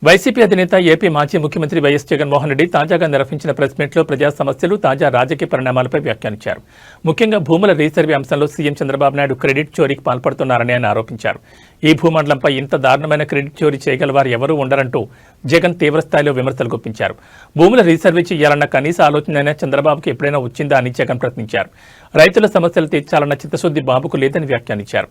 YCP అధినేత AP మాజీ ముఖ్యమంత్రి వైఎస్ జగన్మోహన్ రెడ్డి తాజాగా నిర్వహించిన ప్రెస్ మీట్లో ప్రజా సమస్యలు తాజా రాజకీయ పరిణామాలపై వ్యాఖ్యానించారు. ముఖ్యంగా భూముల రీసర్వే అంశంలో సీఎం చంద్రబాబు నాయుడు క్రెడిట్ చోరీకి పాల్పడుతున్నారని ఆయన ఆరోపించారు. ఈ భూమండలంపై ఇంత దారుణమైన క్రెడిట్ చోరీ చేయగల వారు ఎవరూ ఉండరంటూ జగన్ తీవ్రస్థాయిలో విమర్శలు గుప్పించారు. భూముల రీసర్వే చేయాలన్న కనీస ఆలోచన చంద్రబాబుకు ఎప్పుడైనా వచ్చిందా అని జగన్ ప్రశ్నించారు. రైతుల సమస్యలు తీర్చాలన్న చిత్తశుద్ధి బాబుకు లేదని వ్యాఖ్యానించారు.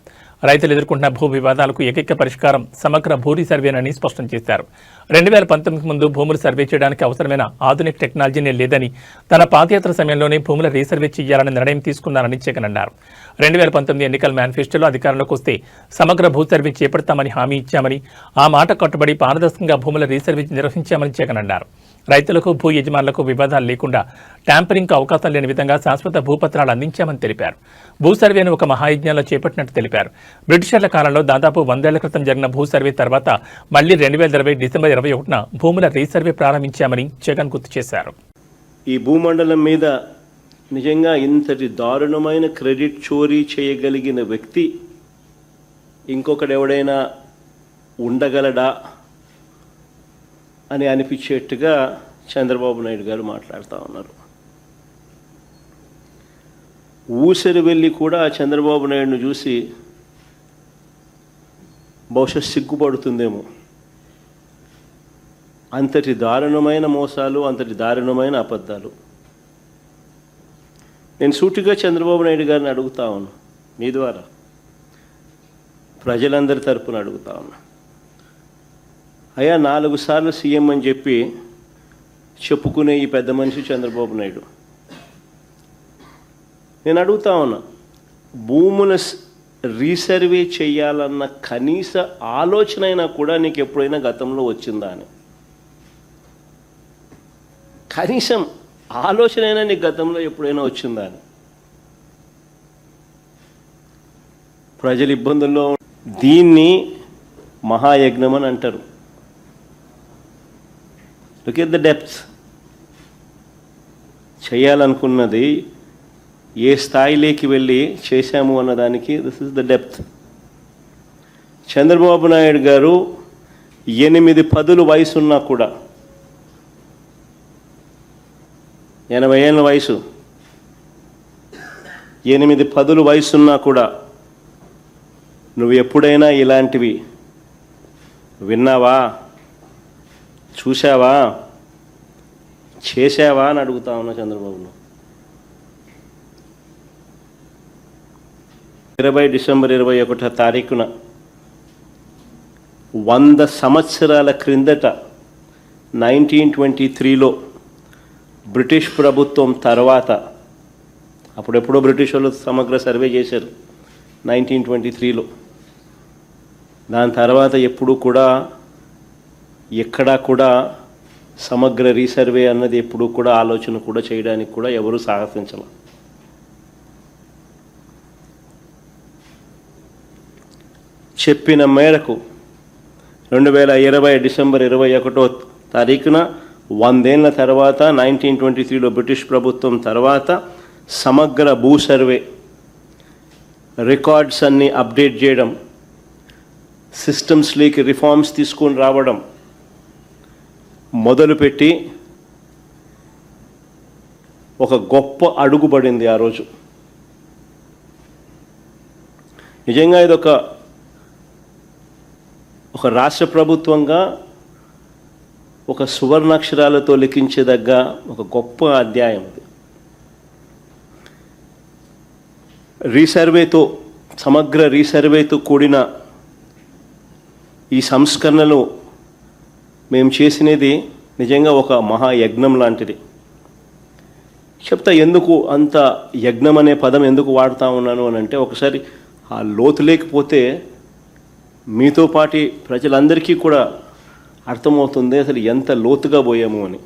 రైతులు ఎదుర్కొంటున్న భూ వివాదాలకు ఏకైక పరిష్కారం సమగ్ర భూ రీసర్వేనని స్పష్టం చేశారు. 2019 ముందు భూములు సర్వే చేయడానికి అవసరమైన ఆధునిక టెక్నాలజీనే లేదని, తన పాదయాత్ర సమయంలోనే భూముల రీసర్వే చేయాలని నిర్ణయం తీసుకున్నారని జగన్ అన్నారు. 2019 ఎన్నికల మేనిఫెస్టోలో అధికారంలోకి వస్తే సమగ్ర భూ సర్వే చేపడతామని హామీ ఇచ్చామని, ఆ మాట కట్టుబడి పారదర్శకంగా భూముల రీసర్వే నిర్వహించామని జగన్ అన్నారు. రైతులకు భూ యజమానులకు వివాదాలు లేకుండా ట్యాంపరింగ్కు అవకాశం లేని విధంగా శాశ్వత భూపత్రాలు అందించామని తెలిపారు. భూ సర్వేను ఒక మహాయజ్ఞంలో చేపట్టినట్టు తెలిపారు. బ్రిటిషర్ల కాలంలో దాదాపు 100 ఏళ్ల క్రితం జరిగిన భూ సర్వే తర్వాత మళ్లీ 2020 డిసెంబర్ 21న భూముల రీసర్వే ప్రారంభించామని జగన్ గుర్తు చేశారు. ఈ భూమండలం మీద నిజంగా ఇంతటి దారుణమైన క్రెడిట్ చోరీ చేయగలిగిన వ్యక్తి ఇంకొకడెవడైనా ఉండగలడా అని అనిపించేట్టుగా చంద్రబాబు నాయుడు గారు మాట్లాడుతూ ఉన్నారు. ఊసరి వెళ్ళి కూడా చంద్రబాబు నాయుడును చూసి బహుశా సిగ్గుపడుతుందేమో. అంతటి దారుణమైన మోసాలు, అంతటి దారుణమైన అబద్ధాలు. నేను సూటిగా చంద్రబాబు నాయుడు గారిని అడుగుతా ఉన్నా, మీ ద్వారా ప్రజలందరి తరపున అడుగుతా ఉన్నా. అయ్యా, 4 సార్లు సీఎం అని చెప్పి చెప్పుకునే ఈ పెద్ద మనిషి చంద్రబాబు నాయుడు, నేను అడుగుతా ఉన్నా, భూముల రీసర్వే చేయాలన్న కనీస ఆలోచన అయినా కూడా నీకు ఎప్పుడైనా గతంలో వచ్చిందా అని? కనీసం ఆలోచన అయినా నీకు గతంలో ఎప్పుడైనా వచ్చిందా అని? ప్రజలు ఇబ్బందుల్లో దీన్ని మహాయజ్ఞం అని అంటారు. Look at the depths. చేయాలనుకున్నది ఏ స్థాయిలోకి వెళ్ళి చేశాము అన్నదానికి this is the depth. Chandrababu Naidu గారు 8 పదుల వయసు ఉన్నా కూడా, 80 ఏళ్ళ వయసు, 8 పదుల వయసున్నా కూడా నువ్వు ఎప్పుడైనా ఇలాంటివి విన్నావా, చూసావా, చేసావా అని అడుగుతా ఉన్నా చంద్రబాబును. 20 డిసెంబర్ 21వ తారీఖున 100 సంవత్సరాల క్రిందట 1923లో బ్రిటిష్ ప్రభుత్వం తర్వాత, అప్పుడెప్పుడో బ్రిటిష్ వాళ్ళు సమగ్ర సర్వే చేశారు 1923లో. దాని తర్వాత ఎప్పుడు కూడా ఎక్కడా కూడా సమగ్ర రీసర్వే అన్నది ఎప్పుడు కూడా ఆలోచన కూడా చేయడానికి కూడా ఎవరూ సాహసించాల. చెప్పిన మేరకు 2020 డిసెంబర్ 21వ తారీఖున 100 ఏళ్ల తర్వాత 1923లో బ్రిటిష్ ప్రభుత్వం తర్వాత సమగ్ర భూ సర్వే రికార్డ్స్ అన్నీ అప్డేట్ చేయడం, సిస్టమ్స్లోకి రిఫార్మ్స్ తీసుకొని రావడం మొదలుపెట్టి ఒక గొప్ప అడుగుబడింది ఆ రోజు. నిజంగా ఇది ఒక రాష్ట్ర ప్రభుత్వంగా ఒక సువర్ణాక్షరాలతో లిఖించేదగ్గ ఒక గొప్ప అధ్యాయం ఇది. రీసర్వేతో, సమగ్ర రీసర్వేతో కూడిన ఈ సంస్కరణలు మేము చేసినది నిజంగా ఒక మహాయజ్ఞం లాంటిది. చెప్తా ఎందుకు అంత యజ్ఞం అనే పదం ఎందుకు వాడుతూ ఉన్నాను అని అంటే, ఒకసారి ఆ లోతు లేకపోతే మీతో పాటి ప్రజలందరికీ కూడా అర్థమవుతుంది అసలు ఎంత లోతుగా పోయాము అని.